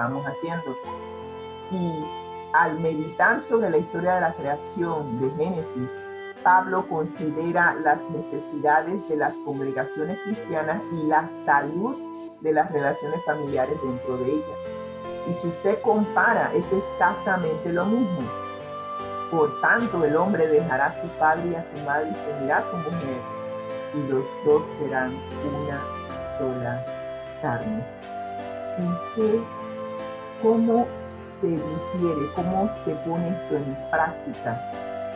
estábamos haciendo. Y al meditar sobre la historia de la creación de Génesis, Pablo considera las necesidades de las congregaciones cristianas y la salud de las relaciones familiares dentro de ellas. Y si usted compara, es exactamente lo mismo. Por tanto, el hombre dejará a su padre y a su madre y se unirá a su mujer, y los dos serán una sola carne. ¿Cómo se difiere, cómo se pone esto en práctica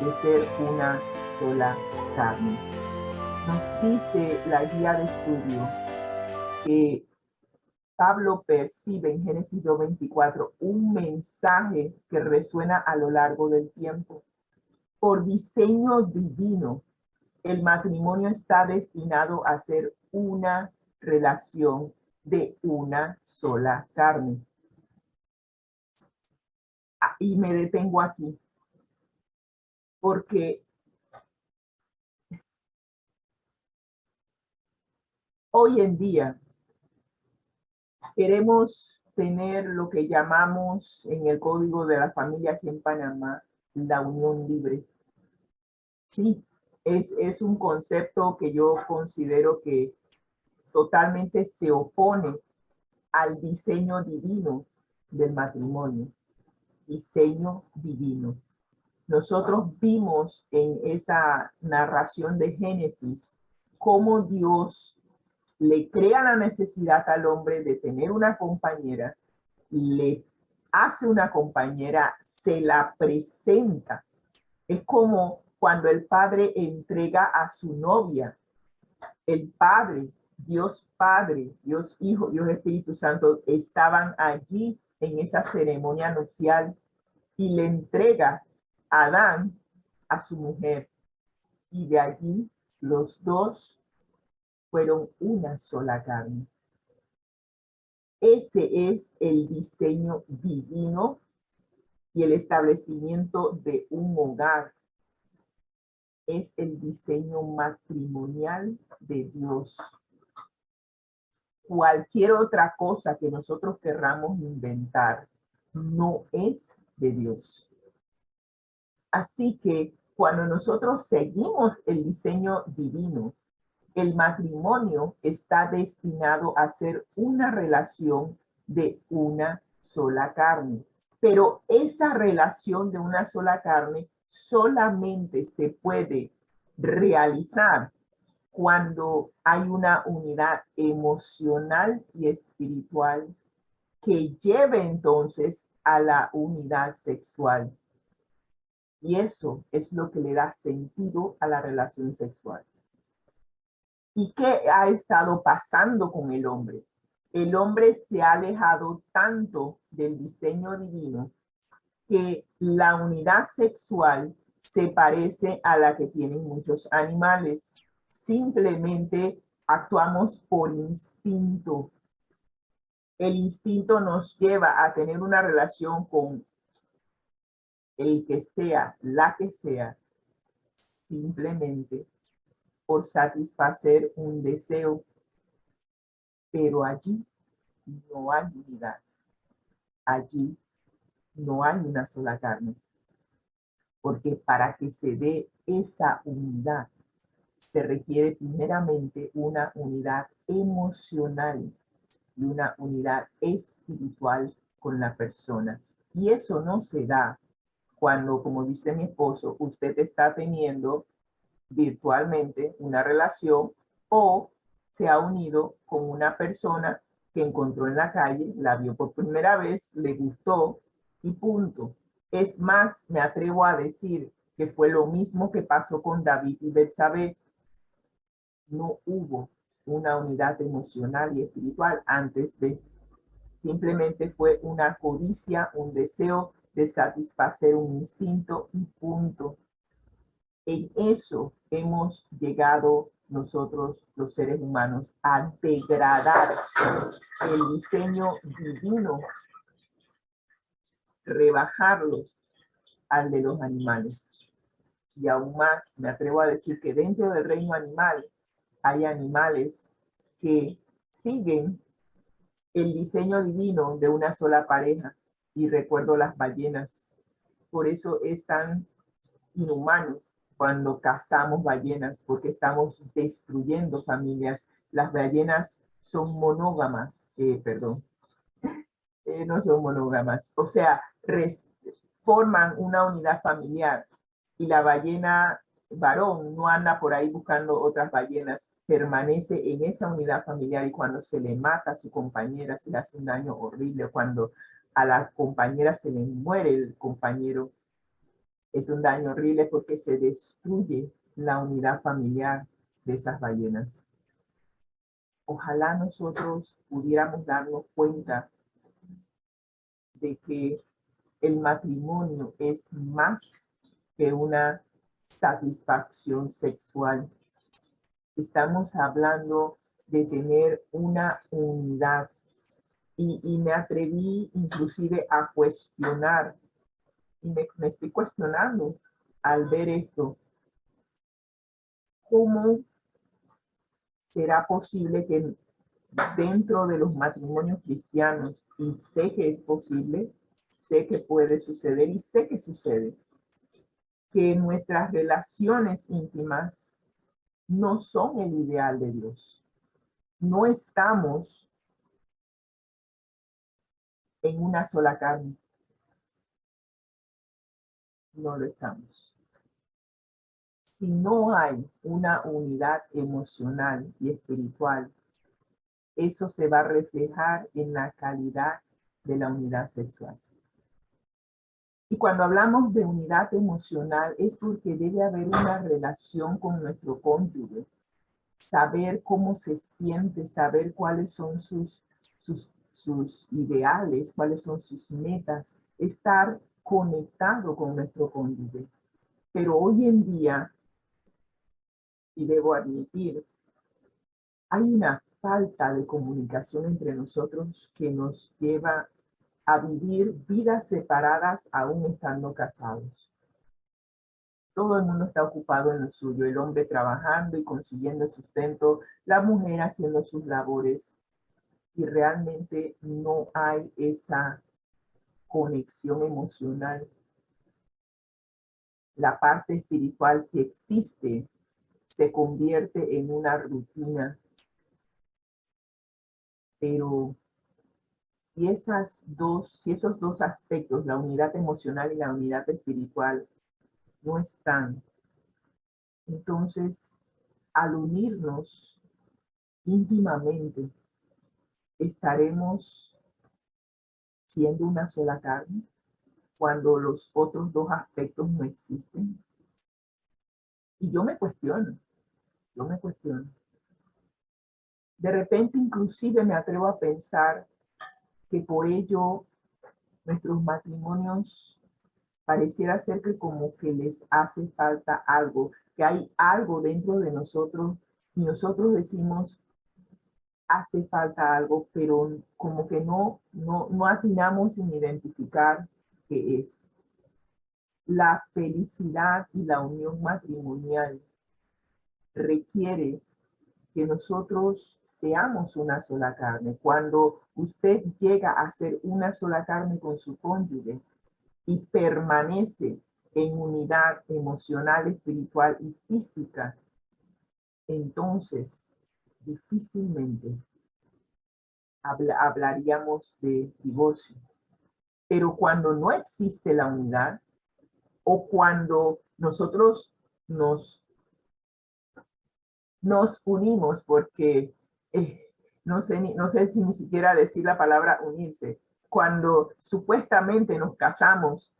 de ser una sola carne? Nos dice la guía de estudio que Pablo percibe en Génesis 2:24 un mensaje que resuena a lo largo del tiempo. Por diseño divino, el matrimonio está destinado a ser una relación de una sola carne. Y me detengo aquí, porque hoy en día queremos tener lo que llamamos en el Código de la Familia aquí en Panamá, la unión libre. Sí, es un concepto que yo considero que totalmente se opone al diseño divino del matrimonio. Diseño divino. Nosotros vimos en esa narración de Génesis cómo Dios le crea la necesidad al hombre de tener una compañera, le hace una compañera, se la presenta. Es como cuando el padre entrega a su novia. El Padre, Dios Hijo, Dios Espíritu Santo estaban allí en esa ceremonia nupcial y le entrega a Adán a su mujer. Y de allí los dos fueron una sola carne. Ese es el diseño divino y el establecimiento de un hogar. Es el diseño matrimonial de Dios. Cualquier otra cosa que nosotros querramos inventar no es de Dios. Así que cuando nosotros seguimos el diseño divino, el matrimonio está destinado a ser una relación de una sola carne. Pero esa relación de una sola carne solamente se puede realizar cuando hay una unidad emocional y espiritual que lleve entonces a la unidad sexual. Y eso es lo que le da sentido a la relación sexual. ¿Y qué ha estado pasando con el hombre? El hombre se ha alejado tanto del diseño divino que la unidad sexual se parece a la que tienen muchos animales. Simplemente actuamos por instinto. El instinto nos lleva a tener una relación con el que sea, la que sea, simplemente por satisfacer un deseo. Pero allí no hay unidad. Allí no hay una sola carne. Porque para que se dé esa unidad, se requiere primeramente una unidad emocional y una unidad espiritual con la persona. Y eso no se da cuando, como dice mi esposo, usted está teniendo virtualmente una relación o se ha unido con una persona que encontró en la calle, la vio por primera vez, le gustó y punto. Es más, me atrevo a decir que fue lo mismo que pasó con David y Betsabé. No hubo una unidad emocional y espiritual antes de. Simplemente fue una codicia, un deseo de satisfacer un instinto y punto. En eso hemos llegado nosotros, los seres humanos, a degradar el diseño divino, rebajarlo al de los animales. Y aún más, me atrevo a decir que dentro del reino animal hay animales que siguen el diseño divino de una sola pareja. Y recuerdo las ballenas. Por eso es tan inhumano cuando cazamos ballenas, porque estamos destruyendo familias. Las ballenas son monógamas, perdón, no son monógamas, o sea, forman una unidad familiar y la ballena varón no anda por ahí buscando otras ballenas, permanece en esa unidad familiar, y cuando se le mata a su compañera se le hace un daño horrible. Cuando a la compañera se le muere el compañero, es un daño horrible porque se destruye la unidad familiar de esas ballenas. Ojalá nosotros pudiéramos darnos cuenta de que el matrimonio es más que una satisfacción sexual. Estamos hablando de tener una unidad, y me atreví inclusive a cuestionar, y me estoy cuestionando al ver esto. ¿Cómo será posible que dentro de los matrimonios cristianos, y sé que es posible, sé que puede suceder y sé que sucede, que nuestras relaciones íntimas no son el ideal de Dios? No estamos en una sola carne, no lo estamos. Si no hay una unidad emocional y espiritual, eso se va a reflejar en la calidad de la unidad sexual. Y cuando hablamos de unidad emocional es porque debe haber una relación con nuestro cónyuge, saber cómo se siente, saber cuáles son sus ideales, cuáles son sus metas, estar conectado con nuestro cónyuge. Pero hoy en día, y debo admitir, hay una falta de comunicación entre nosotros que nos lleva a vivir vidas separadas aún estando casados. Todo el mundo está ocupado en lo suyo, el hombre trabajando y consiguiendo sustento, la mujer haciendo sus labores, y realmente no hay esa conexión emocional. La parte espiritual, si existe, se convierte en una rutina, pero si esos dos aspectos, la unidad emocional y la unidad espiritual, no están, entonces al unirnos íntimamente, estaremos siendo una sola carne cuando los otros dos aspectos no existen. Y yo me cuestiono. De repente inclusive me atrevo a pensar que por ello nuestros matrimonios pareciera ser que como que les hace falta algo, que hay algo dentro de nosotros, y nosotros decimos hace falta algo, pero como que no atinamos en identificar qué es. La felicidad y la unión matrimonial requiere que nosotros seamos una sola carne. Cuando usted llega a ser una sola carne con su cónyuge y permanece en unidad emocional, espiritual y física, entonces difícilmente hablaríamos de divorcio. Pero cuando no existe la unidad, o cuando nosotros nos unimos, porque no sé si ni siquiera decir la palabra unirse, cuando supuestamente nos casamos,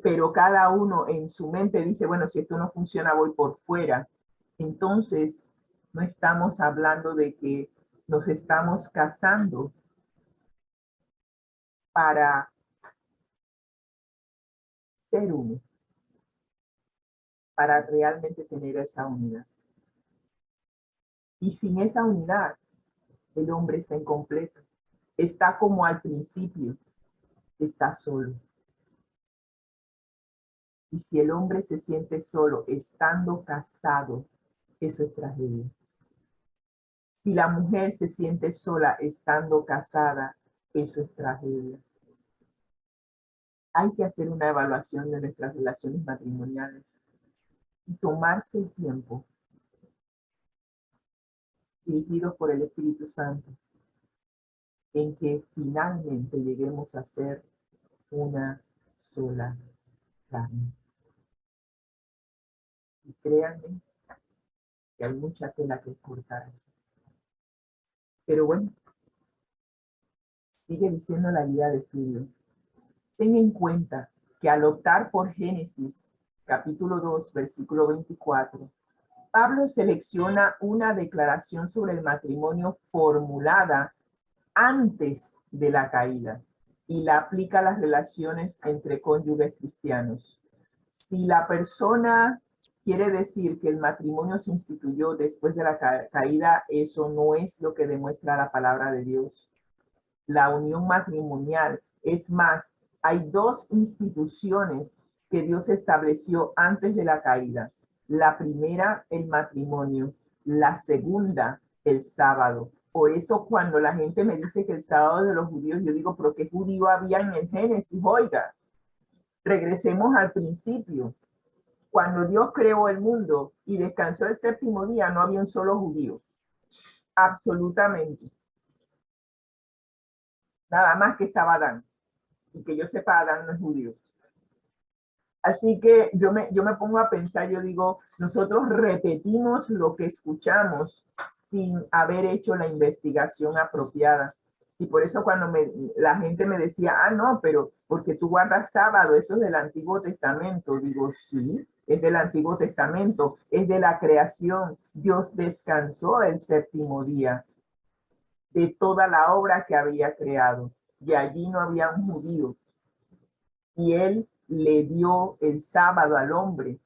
pero cada uno en su mente dice, bueno, si esto no funciona, voy por fuera. Entonces, no estamos hablando de que nos estamos casando para ser uno, para realmente tener esa unidad. Y sin esa unidad, el hombre está incompleto. Está como al principio, está solo. Y si el hombre se siente solo estando casado, eso es tragedia. Si la mujer se siente sola estando casada, eso es tragedia. Hay que hacer una evaluación de nuestras relaciones matrimoniales y tomarse el tiempo, dirigidos por el Espíritu Santo, en que finalmente lleguemos a ser una sola carne. Y créanme que hay mucha tela que cortar. Pero bueno, sigue diciendo la guía de estudio. Ten en cuenta que al optar por Génesis, capítulo 2, versículo 24, Pablo selecciona una declaración sobre el matrimonio formulada antes de la caída y la aplica a las relaciones entre cónyuges cristianos. Si la persona quiere decir que el matrimonio se instituyó después de la caída, eso no es lo que demuestra la palabra de Dios. La unión matrimonial, es más, hay dos instituciones que Dios estableció antes de la caída. La primera, el matrimonio. La segunda, el sábado. Por eso cuando la gente me dice que el sábado de los judíos, yo digo, pero ¿qué judío había en el Génesis? Oiga, regresemos al principio. Cuando Dios creó el mundo y descansó el séptimo día, no había un solo judío. Absolutamente. Nada más que estaba Adán. Y que yo sepa, Adán no es judío. Así que yo me pongo a pensar, yo digo, nosotros repetimos lo que escuchamos sin haber hecho la investigación apropiada. Y por eso cuando la gente me decía, ah, no, pero porque tú guardas sábado, eso es del Antiguo Testamento. Digo, sí, es del Antiguo Testamento, es de la creación. Dios descansó el séptimo día de toda la obra que había creado. Y allí no había un judío. Y él le dio el sábado al hombre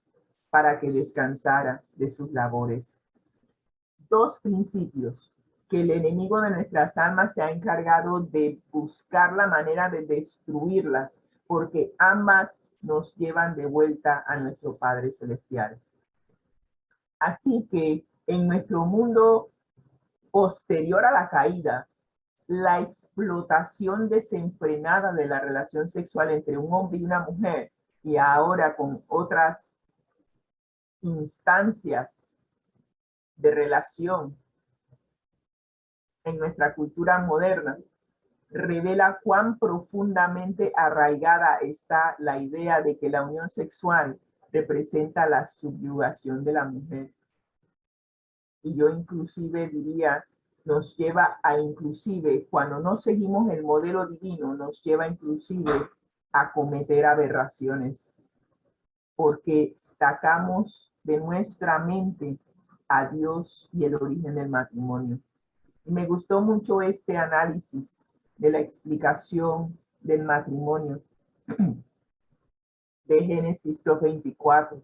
para que descansara de sus labores. Dos principios que el enemigo de nuestras almas se ha encargado de buscar la manera de destruirlas, porque ambas nos llevan de vuelta a nuestro Padre Celestial. Así que en nuestro mundo posterior a la caída, la explotación desenfrenada de la relación sexual entre un hombre y una mujer, y ahora con otras instancias de relación en nuestra cultura moderna, revela cuán profundamente arraigada está la idea de que la unión sexual representa la subyugación de la mujer. Y yo inclusive diría, nos lleva a inclusive, cuando no seguimos el modelo divino, nos lleva inclusive a cometer aberraciones, porque sacamos de nuestra mente a Dios y el origen del matrimonio. Y me gustó mucho este análisis de la explicación del matrimonio de Génesis 2:24.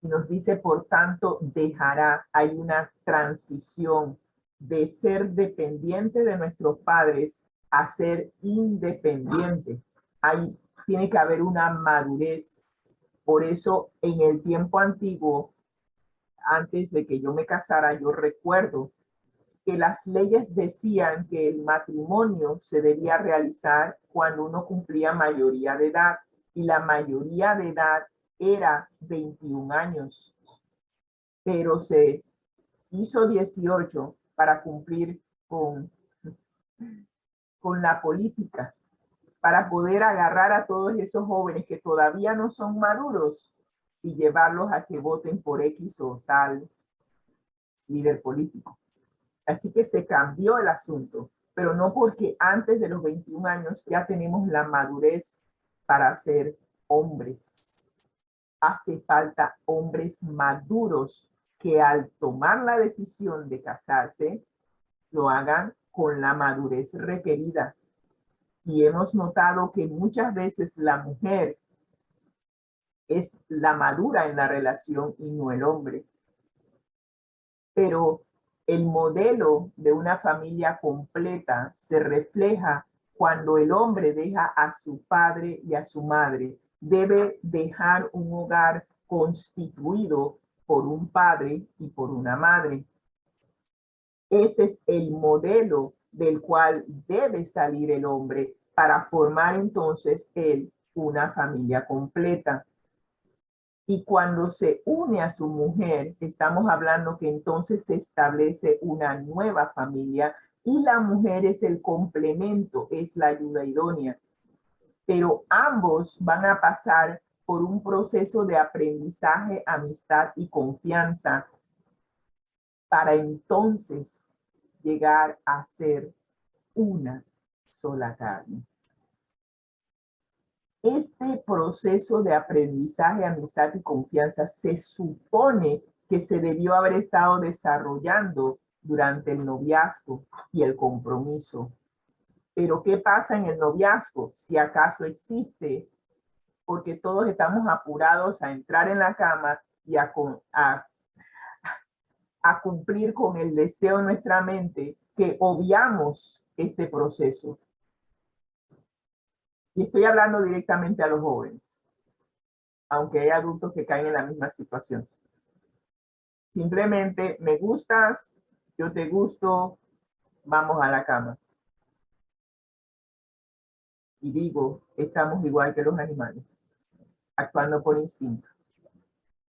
Y nos dice, por tanto, dejará, hay una transición de ser dependiente de nuestros padres a ser independiente. Tiene que haber una madurez. Por eso, en el tiempo antiguo, antes de que yo me casara, yo recuerdo que las leyes decían que el matrimonio se debía realizar cuando uno cumplía mayoría de edad, y la mayoría de edad era 21 años, pero se hizo 18 para cumplir con la política, para poder agarrar a todos esos jóvenes que todavía no son maduros y llevarlos a que voten por X o tal líder político. Así que se cambió el asunto, pero no porque antes de los 21 años ya tenemos la madurez para ser hombres. Hace falta hombres maduros que al tomar la decisión de casarse, lo hagan con la madurez requerida. Y hemos notado que muchas veces la mujer es la madura en la relación y no el hombre. Pero el modelo de una familia completa se refleja cuando el hombre deja a su padre y a su madre. Debe dejar un hogar constituido por un padre y por una madre. Ese es el modelo del cual debe salir el hombre para formar entonces él una familia completa. Y cuando se une a su mujer, estamos hablando que entonces se establece una nueva familia y la mujer es el complemento, es la ayuda idónea. Pero ambos van a pasar por un proceso de aprendizaje, amistad y confianza para entonces llegar a ser una sola carne. Este proceso de aprendizaje, amistad y confianza se supone que se debió haber estado desarrollando durante el noviazgo y el compromiso. Pero ¿qué pasa en el noviazgo? Si acaso existe, porque todos estamos apurados a entrar en la cama y a cumplir con el deseo en nuestra mente, que obviamos este proceso. Y estoy hablando directamente a los jóvenes, aunque hay adultos que caen en la misma situación. Simplemente me gustas, yo te gusto, vamos a la cama. Y digo, estamos igual que los animales, actuando por instinto.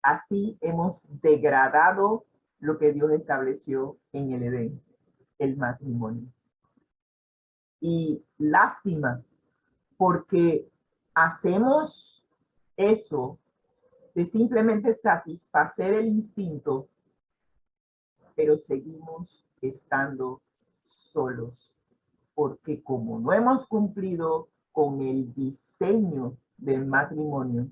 Así hemos degradado lo que Dios estableció en el Edén, el matrimonio. Y lástima, porque hacemos eso de simplemente satisfacer el instinto, pero seguimos estando solos, porque como no hemos cumplido con el diseño del matrimonio,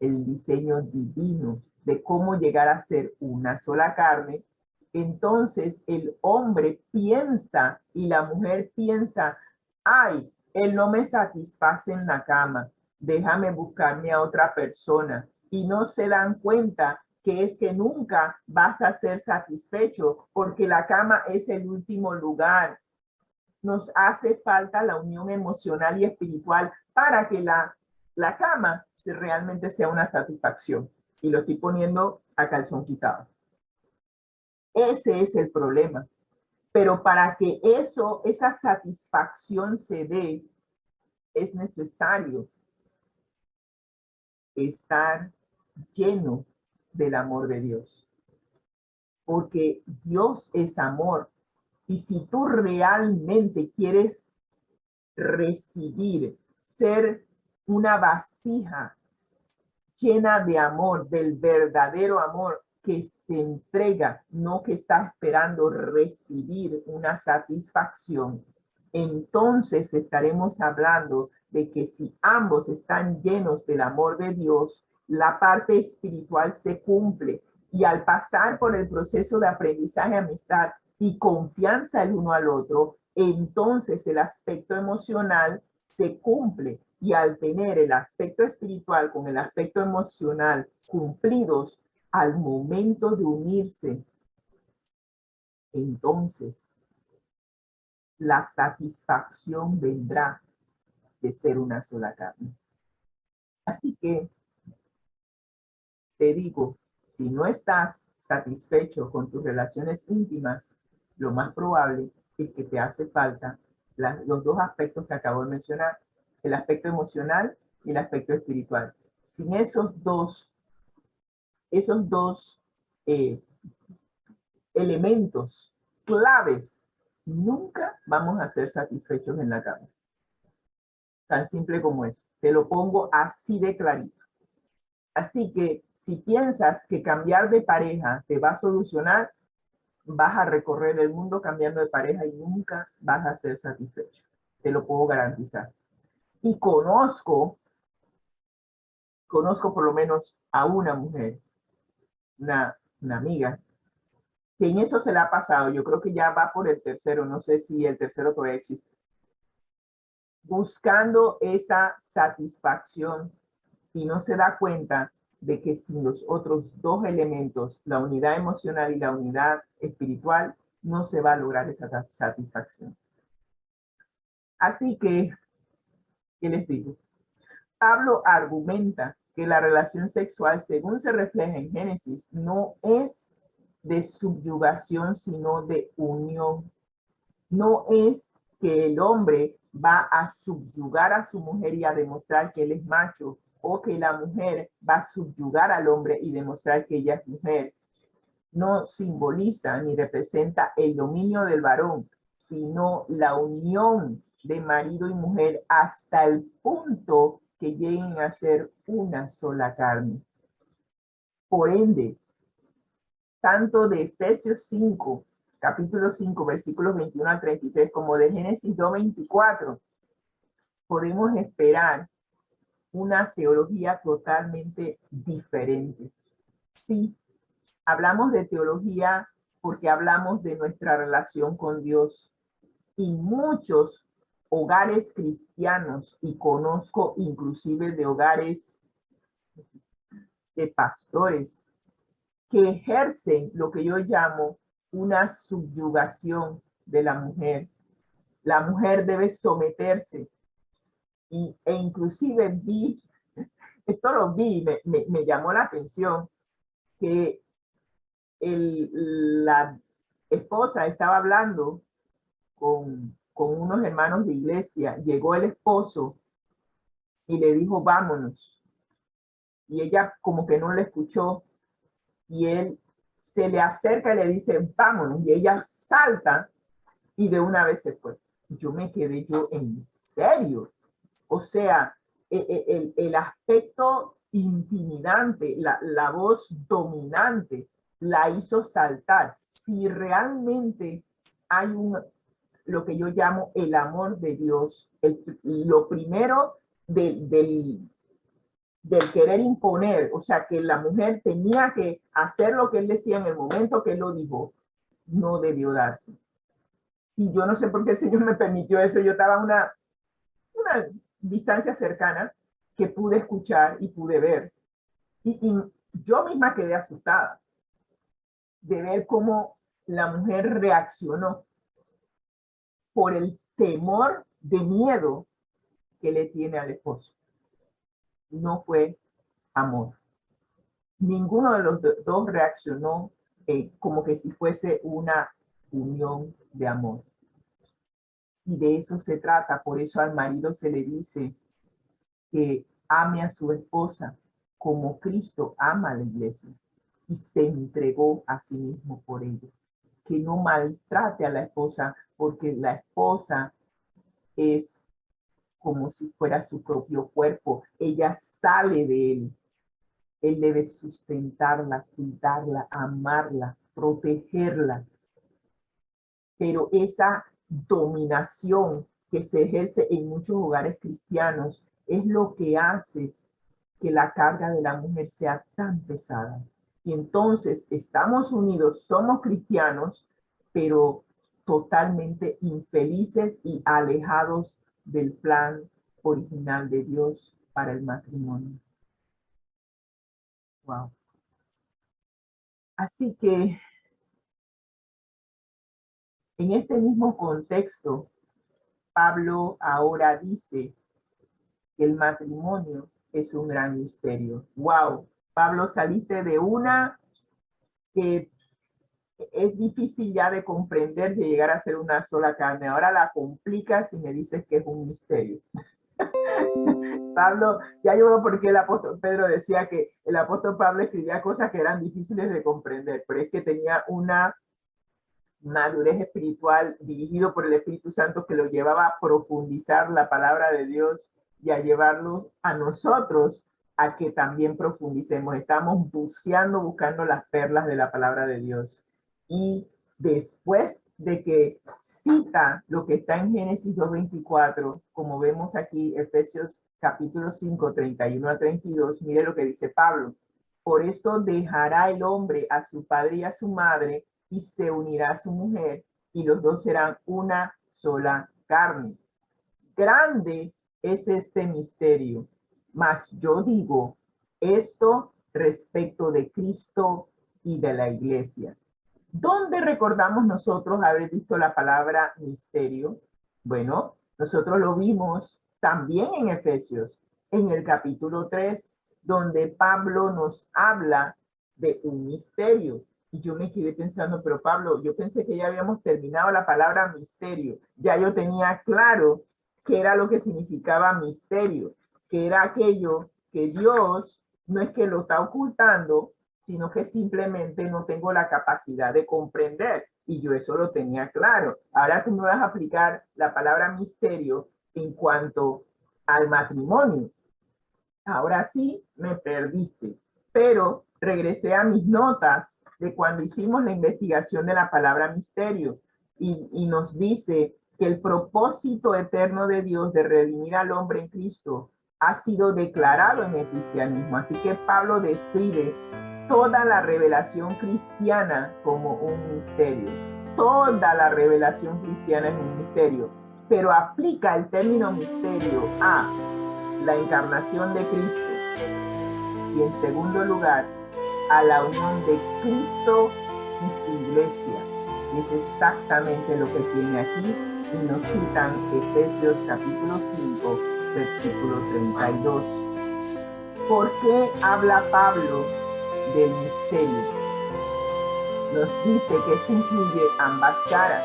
el diseño divino de cómo llegar a ser una sola carne, entonces el hombre piensa y la mujer piensa, ay, él no me satisface en la cama, déjame buscarme a otra persona. Y no se dan cuenta que es que nunca vas a ser satisfecho porque la cama es el último lugar. Nos hace falta la unión emocional y espiritual para que la cama realmente sea una satisfacción. Y lo estoy poniendo a calzón quitado. Ese es el problema. Pero para que esa satisfacción se dé, es necesario estar lleno del amor de Dios. Porque Dios es amor. Y si tú realmente quieres recibir, ser una vasija llena de amor, del verdadero amor que se entrega, no que está esperando recibir una satisfacción, entonces estaremos hablando de que si ambos están llenos del amor de Dios, la parte espiritual se cumple. Y al pasar por el proceso de aprendizaje, amistad y confianza el uno al otro, entonces el aspecto emocional se cumple. Y al tener el aspecto espiritual con el aspecto emocional cumplidos al momento de unirse, entonces la satisfacción vendrá de ser una sola carne. Así que te digo, si no estás satisfecho con tus relaciones íntimas, lo más probable es que te hace falta los dos aspectos que acabo de mencionar, el aspecto emocional y el aspecto espiritual. Sin esos dos eh, elementos claves, nunca vamos a ser satisfechos en la cama. Tan simple como eso. Te lo pongo así de clarito. Así que si piensas que cambiar de pareja te va a solucionar, vas a recorrer el mundo cambiando de pareja y nunca vas a ser satisfecho. Te lo puedo garantizar. Y conozco por lo menos a una mujer, una amiga, que en eso se le ha pasado. Yo creo que ya va por el tercero, no sé si el tercero todavía existe. Buscando esa satisfacción y no se da cuenta de que sin los otros dos elementos, la unidad emocional y la unidad espiritual, no se va a lograr esa satisfacción. Así que, ¿qué les digo? Pablo argumenta que la relación sexual, según se refleja en Génesis, no es de subyugación, sino de unión. No es que el hombre va a subyugar a su mujer y a demostrar que él es macho, o que la mujer va a subyugar al hombre y demostrar que ella es mujer. No simboliza ni representa el dominio del varón, sino la unión de marido y mujer hasta el punto que lleguen a ser una sola carne. Por ende, tanto de Efesios 5, capítulo 5, versículos 21 al 33, como de Génesis 2, 24, podemos esperar una teología totalmente diferente. Sí, hablamos de teología porque hablamos de nuestra relación con Dios, y muchos hogares cristianos, y conozco inclusive de hogares de pastores, que ejercen lo que yo llamo una subyugación de la mujer. La mujer debe someterse, e inclusive esto lo vi, me llamó la atención, que la esposa estaba hablando con unos hermanos de iglesia, llegó el esposo y le dijo, vámonos. Y ella como que no le escuchó, y él se le acerca y le dice, vámonos, y ella salta y de una vez se fue. Yo me quedé en serio. O sea, el aspecto intimidante, la voz dominante, la hizo saltar. Si realmente hay lo que yo llamo el amor de Dios, lo primero del querer imponer, o sea, que la mujer tenía que hacer lo que él decía en el momento que él lo dijo, no debió darse. Y yo no sé por qué el Señor me permitió eso. Yo estaba a una distancia cercana que pude escuchar y pude ver. Y yo misma quedé asustada de ver cómo la mujer reaccionó por el temor de miedo que le tiene al esposo. No fue amor. Ninguno de los dos reaccionó como que si fuese una unión de amor. Y de eso se trata. Por eso al marido se le dice que ame a su esposa como Cristo ama a la iglesia y se entregó a sí mismo por ella. Que no maltrate a la esposa, porque la esposa es como si fuera su propio cuerpo. Ella sale de él. Él debe sustentarla, cuidarla, amarla, protegerla. Pero esa dominación que se ejerce en muchos hogares cristianos es lo que hace que la carga de la mujer sea tan pesada. Y entonces estamos unidos, somos cristianos, pero totalmente infelices y alejados del plan original de Dios para el matrimonio. Wow. Así que en este mismo contexto, Pablo ahora dice que el matrimonio es un gran misterio. Wow, Pablo, saliste de una que es difícil ya de comprender, de llegar a ser una sola carne. Ahora la complicas y me dices que es un misterio. Pablo, ya yo veo por qué el apóstol Pedro decía que el apóstol Pablo escribía cosas que eran difíciles de comprender, pero es que tenía una madurez espiritual dirigido por el Espíritu Santo que lo llevaba a profundizar la palabra de Dios y a llevarlo a nosotros a que también profundicemos. Estamos buceando, buscando las perlas de la palabra de Dios. Y después de que cita lo que está en Génesis 2:24, como vemos aquí, Efesios capítulo 5, 31 a 32, mire lo que dice Pablo. Por esto dejará el hombre a su padre y a su madre, y se unirá a su mujer, y los dos serán una sola carne. Grande es este misterio, mas yo digo esto respecto de Cristo y de la iglesia. ¿Dónde recordamos nosotros haber visto la palabra misterio? Bueno, nosotros lo vimos también en Efesios, en el capítulo 3, donde Pablo nos habla de un misterio. Y yo me quedé pensando, pero Pablo, yo pensé que ya habíamos terminado la palabra misterio. Ya yo tenía claro qué era lo que significaba misterio, que era aquello que Dios no es que lo está ocultando, sino que simplemente no tengo la capacidad de comprender. Y yo eso lo tenía claro. Ahora tú me vas a aplicar la palabra misterio en cuanto al matrimonio. Ahora sí me perdiste, pero regresé a mis notas de cuando hicimos la investigación de la palabra misterio y nos dice que el propósito eterno de Dios de redimir al hombre en Cristo ha sido declarado en el cristianismo. Así que Pablo describe toda la revelación cristiana como un misterio. Toda la revelación cristiana es un misterio, pero aplica el término misterio a la encarnación de Cristo y en segundo lugar a la unión de Cristo y su iglesia. Y es exactamente lo que tiene aquí y nos citan Efesios capítulo 5 versículo 32. ¿Por qué habla Pablo del misterio? Nos dice que esto incluye ambas caras.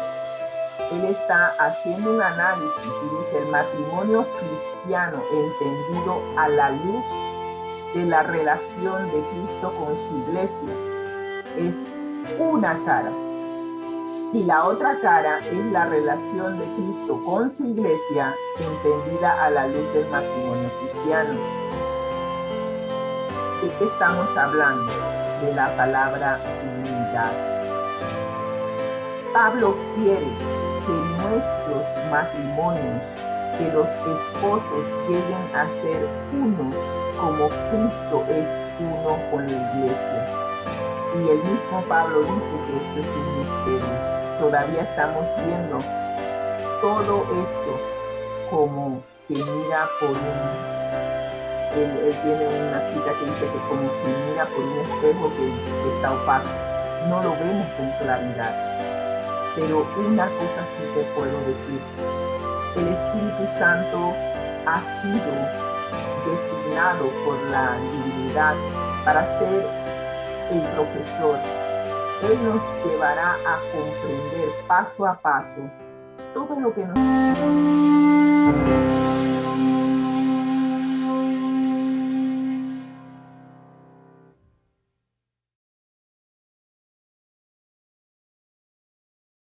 Él está haciendo un análisis y dice el matrimonio cristiano entendido a la luz de la relación de Cristo con su iglesia es una cara y la otra cara es la relación de Cristo con su iglesia entendida a la luz del matrimonio cristiano. ¿De qué estamos hablando? De la palabra unidad. Pablo quiere que nuestros matrimonios, que los esposos lleguen a ser uno como Cristo es uno con la iglesia. Y el mismo Pablo dice que esto es un misterio. Todavía estamos viendo todo esto como que mira por él tiene una cita que dice que como que mira por un espejo que está opaco. No lo vemos con claridad. Pero una cosa sí te puedo decir. El Espíritu Santo ha sido designado por la divinidad para ser el profesor. Él nos llevará a comprender paso a paso todo lo que nos